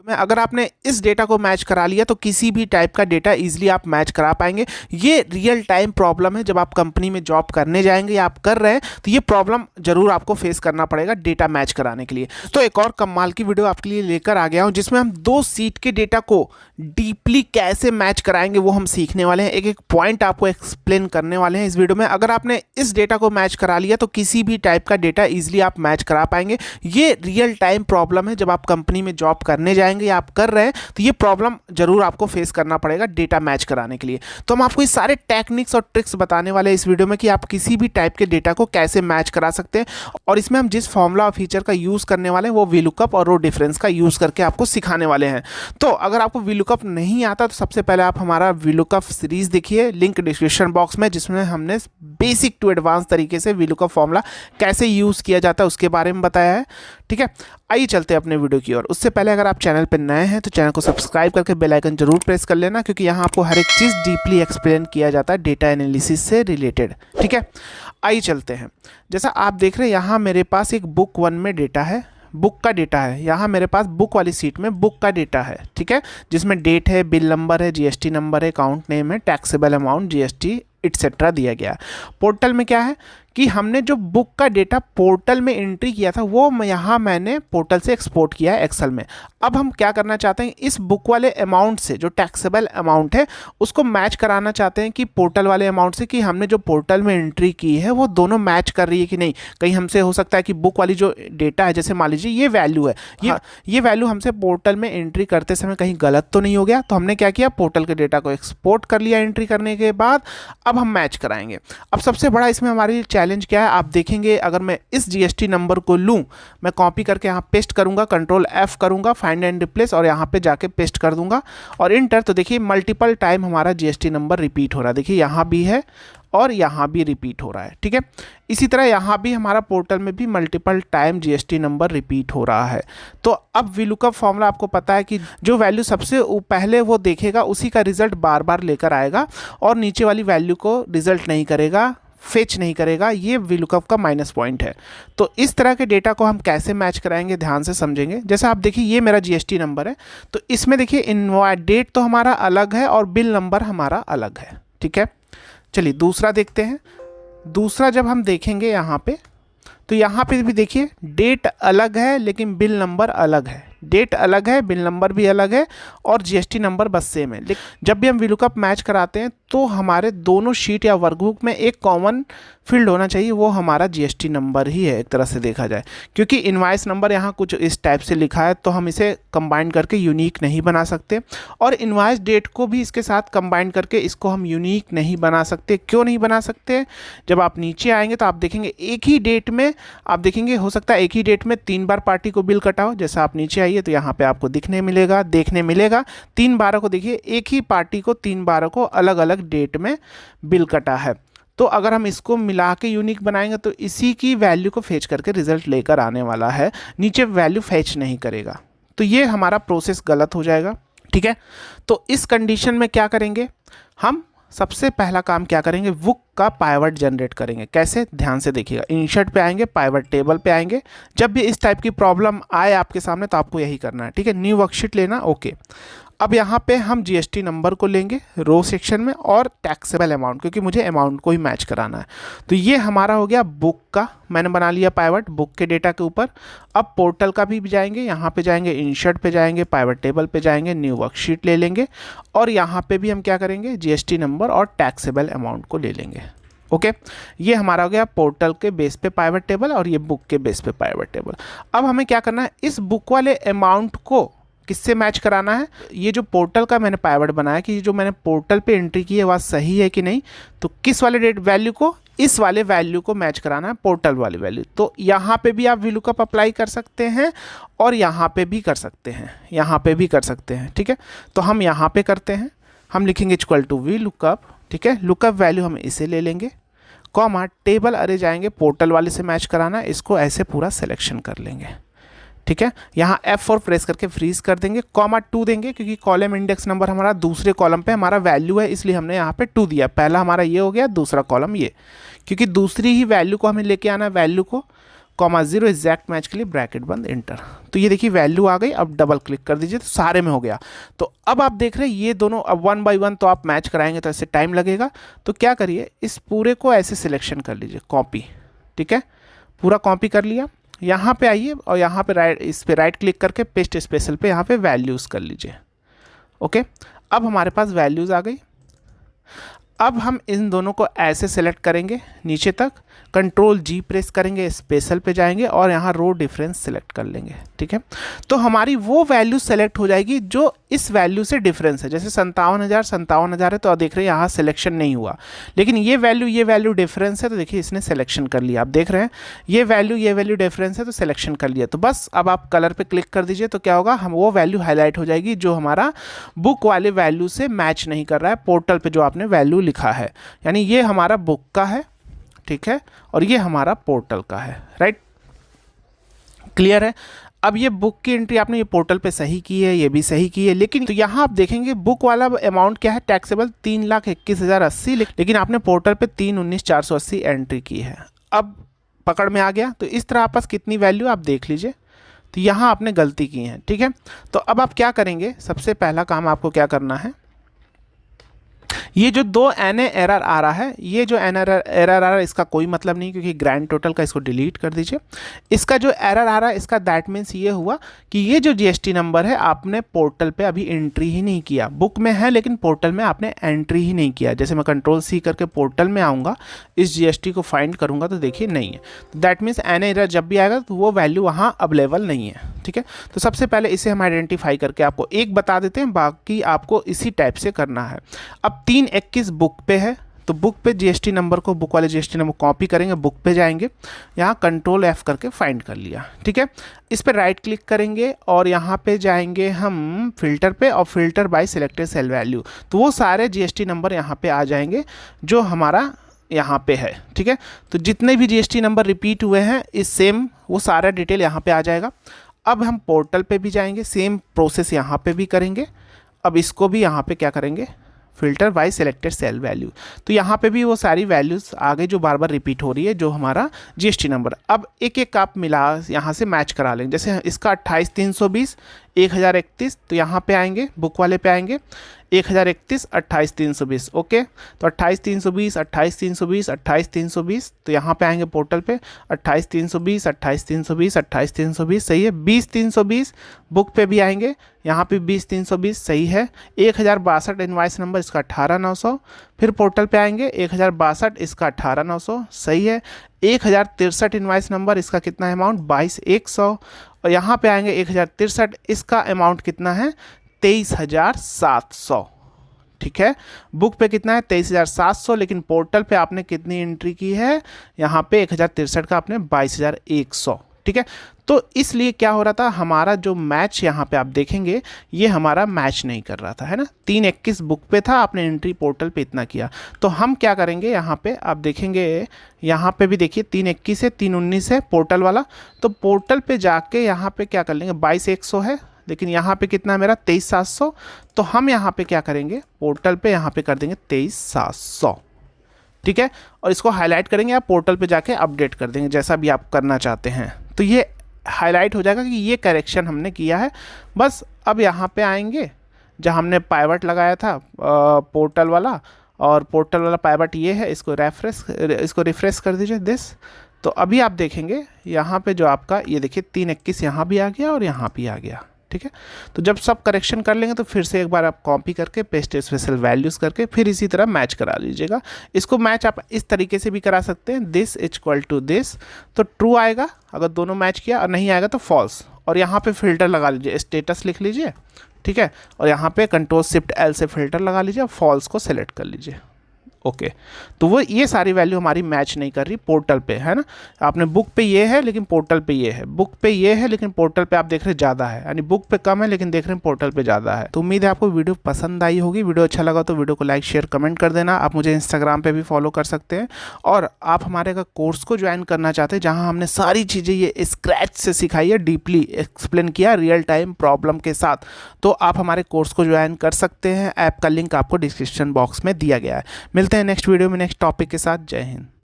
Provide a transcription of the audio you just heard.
में अगर आपने इस डेटा को मैच करा लिया तो किसी भी टाइप का डेटा इजीली आप मैच करा पाएंगे। ये रियल टाइम प्रॉब्लम है, जब आप कंपनी में जॉब करने जाएंगे या आप कर रहे हैं तो ये प्रॉब्लम जरूर आपको फेस करना पड़ेगा डेटा मैच कराने के लिए। तो एक और कमाल की वीडियो आपके लिए लेकर आ गया हूं जिसमें हम 2 सीट के डेटा को डीपली कैसे मैच कराएंगे वो हम सीखने वाले हैं। एक एक पॉइंट आपको एक्सप्लेन करने वाले हैं इस वीडियो में। अगर आपने इस डेटा को मैच करा लिया तो किसी भी टाइप का डेटा इजीली आप मैच करा पाएंगे। ये रियल टाइम प्रॉब्लम है, जब आप कंपनी में जॉब करने जाएंगे या आप कर रहे हैं तो ये प्रॉब्लम जरूर आपको फेस करना पड़ेगा डेटा मैच कराने के लिए। तो हम आपको ये सारे टेक्निक्स और ट्रिक्स बताने वाले हैं इस वीडियो में कि आप किसी भी टाइप के डेटा को कैसे मैच करा सकते हैं। और इसमें हम जिस फॉर्मूला और फीचर का यूज़ करने वाले हैं वो वीलुकअप और रो डिफरेंस का यूज़ करके आपको सिखाने वाले हैं। तो अगर आपको वीलुकअप नहीं आता तो सबसे पहले आप हमारा वीलुकअप सीरीज देखिए, लिंक डिस्क्रिप्शन बॉक्स में, जिसमें हमने बेसिक टू एडवांस तरीके से वीलुकअप फॉर्मूला कैसे यूज़ किया जाता है उसके बारे में बताया है। ठीक है, आइए चलते हैं अपने वीडियो की ओर। उससे पहले अगर आप चैनल पर नए हैं तो चैनल को सब्सक्राइब करके बेल आइकन जरूर प्रेस कर लेना, क्योंकि यहाँ आपको हर एक चीज़ डीपली एक्सप्लेन किया जाता है डेटा एनालिसिस से रिलेटेड। ठीक है, आइए चलते हैं। जैसा आप देख रहे हैं यहाँ मेरे पास एक बुक 1 में डेटा है, बुक का डेटा है। यहाँ मेरे पास बुक वाली सीट में बुक का डेटा है, ठीक है, जिसमें डेट है, बिल नंबर है, जीएसटी नंबर है, अकाउंट नेम है, टैक्सेबल अमाउंट, जीएसटी एटसेट्रा दिया गया। पोर्टल में क्या है कि हमने जो बुक का डेटा पोर्टल में एंट्री किया था वो यहाँ मैंने पोर्टल से एक्सपोर्ट किया है एक्सेल में। अब हम क्या करना चाहते हैं, इस बुक वाले अमाउंट से जो टैक्सेबल अमाउंट है उसको मैच कराना चाहते हैं कि पोर्टल वाले अमाउंट से, कि हमने जो पोर्टल में एंट्री की है वो दोनों मैच कर रही है कि नहीं। कहीं हमसे हो सकता है कि बुक वाली जो डेटा है, जैसे मान लीजिए ये वैल्यू है, ये वैल्यू हमसे पोर्टल में एंट्री करते समय कहीं गलत तो नहीं हो गया। तो हमने क्या किया, पोर्टल के डेटा को एक्सपोर्ट कर लिया एंट्री करने के बाद। अब हम मैच कराएंगे। अब सबसे बड़ा इसमें हमारी चैलेंज क्या है, आप देखेंगे अगर मैं इस जीएसटी नंबर को लूं, मैं कॉपी करके यहाँ पेस्ट करूंगा, कंट्रोल F करूंगा, फाइंड एंड रिप्लेस, और यहाँ पे जाके पेस्ट कर दूंगा और इंटर। तो देखिए मल्टीपल टाइम हमारा जीएसटी नंबर रिपीट हो रहा है। देखिए यहाँ भी है और यहाँ भी रिपीट हो रहा है। ठीक है, इसी तरह यहाँ भी हमारा पोर्टल में भी multiple time GST number repeat हो रहा है। तो अब वीलुकअप फॉर्मूला आपको पता है कि जो वैल्यू सबसे पहले वो देखेगा उसी का रिजल्ट बार बार लेकर आएगा और नीचे वाली वैल्यू को रिजल्ट नहीं करेगा, फेच नहीं करेगा। ये वीलुकअप का माइनस पॉइंट है। तो इस तरह के डेटा को हम कैसे मैच कराएंगे ध्यान से समझेंगे। जैसे आप देखिए ये मेरा जीएसटी नंबर है, तो इसमें देखिए इनवॉइस डेट तो हमारा अलग है और बिल नंबर हमारा अलग है। ठीक है, चलिए दूसरा देखते हैं। दूसरा जब हम देखेंगे यहाँ पे, तो यहाँ पे भी देखिए डेट अलग है लेकिन बिल नंबर अलग है। डेट अलग है, बिल नंबर भी अलग है और जीएसटी नंबर बस सेम है। लेकिन जब भी हम वीलुकअप मैच कराते हैं तो हमारे दोनों शीट या वर्कबुक में एक कॉमन फील्ड होना चाहिए, वो हमारा जीएसटी नंबर ही है एक तरह से देखा जाए। क्योंकि इनवॉइस नंबर यहाँ कुछ इस टाइप से लिखा है तो हम इसे कंबाइन करके यूनिक नहीं बना सकते, और इनवॉइस डेट को भी इसके साथ कंबाइन करके इसको हम यूनिक नहीं बना सकते। क्यों नहीं बना सकते, जब आप नीचे आएंगे तो आप देखेंगे एक ही डेट में, आप देखेंगे हो सकता है एक ही डेट में 3 बार पार्टी को बिल कटा हो। जैसा आप नीचे आइए तो यहाँ पे आपको देखने मिलेगा 3 बारों को, देखिए एक ही पार्टी को 3 बारों को अलग अलग डेट में बिल कटा है। तो अगर हम इसको मिला के यूनिक बनाएंगे तो इसी की वैल्यू को फेच करके रिजल्ट लेकर आने वाला है, नीचे वैल्यू फेच नहीं करेगा। तो ये हमारा प्रोसेस गलत हो जाएगा। ठीक है, तो इस कंडीशन में क्या करेंगे, हम सबसे पहला काम क्या करेंगे, बुक का पाइवट जनरेट करेंगे। कैसे, ध्यान से देखिएगा। इंसर्ट पे आएंगे, पाइवट टेबल पे आएंगे। जब भी इस टाइप की प्रॉब्लम आए आपके सामने तो आपको यही करना है। ठीक है, न्यू वर्कशीट लेना, ओके। अब यहाँ पे हम जीएसटी नंबर को लेंगे रो सेक्शन में और टैक्सेबल अमाउंट, क्योंकि मुझे अमाउंट को ही मैच कराना है। तो ये हमारा हो गया बुक का, मैंने बना लिया पाइवट बुक के डेटा के ऊपर। अब पोर्टल का भी जाएंगे, यहाँ पे जाएंगे, इंसर्ट पे जाएंगे, पाइवट टेबल पे जाएंगे, न्यू वर्कशीट ले लेंगे और यहाँ पे भी हम क्या करेंगे, जीएसटी नंबर और टैक्सेबल अमाउंट को ले लेंगे। ओके, ये हमारा हो गया पोर्टल के बेस पे पाइवट टेबल और ये बुक के बेस पे पाइवट टेबल। अब हमें क्या करना है, इस बुक वाले अमाउंट को किससे मैच कराना है, ये जो पोर्टल का मैंने पाइवट बनाया कि जो मैंने पोर्टल पे एंट्री की है वह सही है कि नहीं। तो किस वाले डेट वैल्यू को, इस वाले वैल्यू को मैच कराना है, पोर्टल वाली वैल्यू। तो यहाँ पे भी आप वीलुकअप अप्लाई कर सकते हैं और यहाँ पे भी कर सकते हैं, यहाँ पे भी कर सकते हैं। ठीक है, तो हम यहाँ पे करते हैं, हम लिखेंगे इक्वल टू वीलुकअप। ठीक है, लुकअप वैल्यू हम इसे ले लेंगे, कॉमा टेबल अरे जाएंगे, पोर्टल वाले से मैच कराना है, इसको ऐसे पूरा सिलेक्शन कर लेंगे। ठीक है, यहाँ F4 प्रेस करके फ्रीज कर देंगे, कॉमा 2 देंगे क्योंकि कॉलम इंडेक्स नंबर हमारा दूसरे कॉलम पे हमारा वैल्यू है, इसलिए हमने यहाँ पे 2 दिया। पहला हमारा ये हो गया, दूसरा कॉलम ये, क्योंकि दूसरी ही वैल्यू को हमें लेके आना है, वैल्यू को कॉमा 0 एग्जैक्ट मैच के लिए ब्रैकेट बंद इंटर। तो ये देखिए वैल्यू आ गई। अब डबल क्लिक कर दीजिए तो सारे में हो गया। तो अब आप देख रहे हैं ये दोनों अब 1 बाय 1 तो आप मैच कराएंगे तो ऐसे टाइम लगेगा। तो क्या करिए, इस पूरे को ऐसे सिलेक्शन कर लीजिए, कॉपी, ठीक है, पूरा कॉपी कर लिया। यहाँ पे आइए और यहाँ पे इस पे राइट क्लिक करके पेस्ट स्पेशल पे यहाँ पे वैल्यूज़ कर लीजिए। ओके, अब हमारे पास वैल्यूज़ आ गई। अब हम इन दोनों को ऐसे सेलेक्ट करेंगे नीचे तक, कंट्रोल जी प्रेस करेंगे, स्पेशल पे जाएंगे और यहाँ रो डिफरेंस सेलेक्ट कर लेंगे, ठीक है। तो हमारी वो वैल्यू सेलेक्ट हो जाएगी जो इस वैल्यू से डिफरेंस है। जैसे 57,000 है तो आप देख रहे हैं यहाँ सिलेक्शन नहीं हुआ, लेकिन ये वैल्यू डिफरेंस है तो देखिए इसने सिलेक्शन कर लिया। आप देख रहे हैं ये वैल्यू डिफरेंस है तो सिलेक्शन कर लिया। तो बस अब आप कलर पे क्लिक कर दीजिए तो क्या होगा, हम वो वैल्यू हाईलाइट हो जाएगी जो हमारा बुक वाले वैल्यू से मैच नहीं कर रहा है पोर्टल पे जो आपने वैल्यू लिखा है। यानी ये हमारा बुक का है, ठीक है, और ये हमारा पोर्टल का है, राइट, क्लियर है। अब ये बुक की एंट्री आपने ये पोर्टल पे सही की है, ये भी सही की है, लेकिन तो यहाँ आप देखेंगे बुक वाला अमाउंट क्या है, टैक्सेबल 3,21,080, लेकिन आपने पोर्टल पे 319,480 एंट्री की है। अब पकड़ में आ गया। तो इस तरह आपस कितनी वैल्यू आप देख लीजिए। तो यहाँ आपने गलती की है, ठीक है। तो अब आप क्या करेंगे, सबसे पहला काम आपको क्या करना है, ये जो 2 NA एरर आ रहा है, ये जो एरर आ रहा है इसका कोई मतलब नहीं, क्योंकि ग्रैंड टोटल का इसको डिलीट कर दीजिए। इसका जो एरर आ रहा है इसका दैट मीन्स ये हुआ कि ये जो GST नंबर है आपने पोर्टल पे अभी एंट्री ही नहीं किया। बुक में है लेकिन पोर्टल में आपने एंट्री ही नहीं किया। जैसे मैं कंट्रोल C करके पोर्टल में आऊँगा, इस GST को फाइंड करूँगा तो देखिए नहीं है। तो दैट मीन्स NA एरर जब भी आएगा तो वो वैल्यू वहाँ अवेलेबल नहीं है, ठीक है। तो सबसे पहले इसे हम आइडेंटिफाई करके आपको एक बता देते हैं, बाकी आपको इसी टाइप से करना है। अब 321 बुक पे है तो बुक पे GST नंबर को, बुक वाले GST नंबर कॉपी करेंगे, बुक पे जाएंगे, यहाँ कंट्रोल F करके फाइंड कर लिया, ठीक है। इस पर राइट क्लिक करेंगे और यहाँ पे जाएंगे हम फिल्टर पे और filter by selected cell value. तो वो सारे GST नंबर यहाँ पे आ जाएंगे जो हमारा यहाँ पे है, ठीक है। तो जितने भी GST नंबर रिपीट हुए हैं इस सेम वो सारा डिटेल यहाँ पे आ जाएगा। अब हम पोर्टल पे भी जाएंगे, सेम प्रोसेस यहाँ पे भी करेंगे। अब इसको भी यहाँ पे क्या करेंगे, filter by selected cell value. तो यहाँ पे भी वो सारी वैल्यूज़ आ गई जो बार बार रिपीट हो रही है, जो हमारा GST नंबर। अब एक एक आप मिला यहाँ से मैच करा लेंगे। जैसे इसका 28,320 1031, तो यहाँ पे आएंगे, बुक वाले पे आएंगे 1031 28,320, ओके। तो 28,320 28,320 28,320, तो यहाँ पे आएंगे पोर्टल पे 28,320 28,320 28,320, सही है। 20,320 बुक पे भी आएंगे, यहाँ पे 20,320 सही है। 1062 इनवाइस नंबर इसका 18,900, फिर पोर्टल पे आएंगे 1062 इसका 18,900 सही है। 1063 इनवाइस नंबर इसका कितना है अमाउंट 22,100, और यहाँ पे आएंगे 1063 इसका अमाउंट कितना है 23,700, ठीक है। बुक पे कितना है 23,700, लेकिन पोर्टल पे आपने कितनी एंट्री की है, यहाँ पे 1063 का आपने 22,100, ठीक है। तो इसलिए क्या हो रहा था, हमारा जो मैच यहाँ पे आप देखेंगे ये हमारा मैच नहीं कर रहा था, है ना। 321 बुक पे था, आपने एंट्री पोर्टल पे इतना किया। तो हम क्या करेंगे, यहाँ पे आप देखेंगे, यहाँ पे भी देखिए 321 है 319 है पोर्टल वाला। तो पोर्टल पे जाके यहाँ पे क्या कर लेंगे, 22,100 है, लेकिन यहाँ पे कितना है मेरा 23,700। तो हम यहाँ पे क्या करेंगे, पोर्टल पे यहाँ पे कर देंगे 23,700, ठीक है। और इसको हाईलाइट करेंगे, आप पोर्टल पे जाके अपडेट कर देंगे जैसा भी आप करना चाहते हैं। तो ये हाईलाइट हो जाएगा कि ये करेक्शन हमने किया है। बस अब यहाँ पे आएंगे जहाँ हमने पाइवट लगाया था पोर्टल वाला, और पोर्टल वाला पाइवट ये है, इसको रिफ्रेश कर दीजिए दिस। तो अभी आप देखेंगे यहाँ पे जो आपका ये देखिए 321 यहाँ भी आ गया और यहाँ भी आ गया, ठीक है। तो जब सब करेक्शन कर लेंगे तो फिर से एक बार आप कॉपी करके पेस्ट स्पेशल वैल्यूज़ करके फिर इसी तरह मैच करा लीजिएगा। इसको मैच आप इस तरीके से भी करा सकते हैं, दिस इक्वल टू दिस, तो ट्रू आएगा अगर दोनों मैच किया, और नहीं आएगा तो फॉल्स। और यहाँ पे फिल्टर लगा लीजिए, स्टेटस लिख लीजिए, ठीक है, और यहाँ पे कंट्रोल शिफ्ट L से फिल्टर लगा लीजिए, फॉल्स को सेलेक्ट कर लीजिए, ओके। तो वो ये सारी वैल्यू हमारी मैच नहीं कर रही पोर्टल पे, है ना। आपने बुक पे ये है लेकिन पोर्टल पे ये है, बुक पे ये है लेकिन पोर्टल पे आप देख रहे ज़्यादा है, यानी बुक पे कम है लेकिन देख रहे हैं पोर्टल पे ज़्यादा है। तो उम्मीद है आपको वीडियो पसंद आई होगी। वीडियो अच्छा लगा तो वीडियो को लाइक शेयर कमेंट कर देना। आप मुझे इंस्टाग्राम पे भी फॉलो कर सकते हैं, और आप हमारे अगर कोर्स को ज्वाइन करना चाहते हैं जहाँ हमने सारी चीज़ें ये स्क्रैच से सिखाई है, डीपली एक्सप्लेन किया रियल टाइम प्रॉब्लम के साथ, तो आप हमारे कोर्स को ज्वाइन कर सकते हैं। ऐप का लिंक आपको डिस्क्रिप्शन बॉक्स में दिया गया है। मिलते हैं नेक्स्ट वीडियो में नेक्स्ट टॉपिक के साथ। जय हिंद।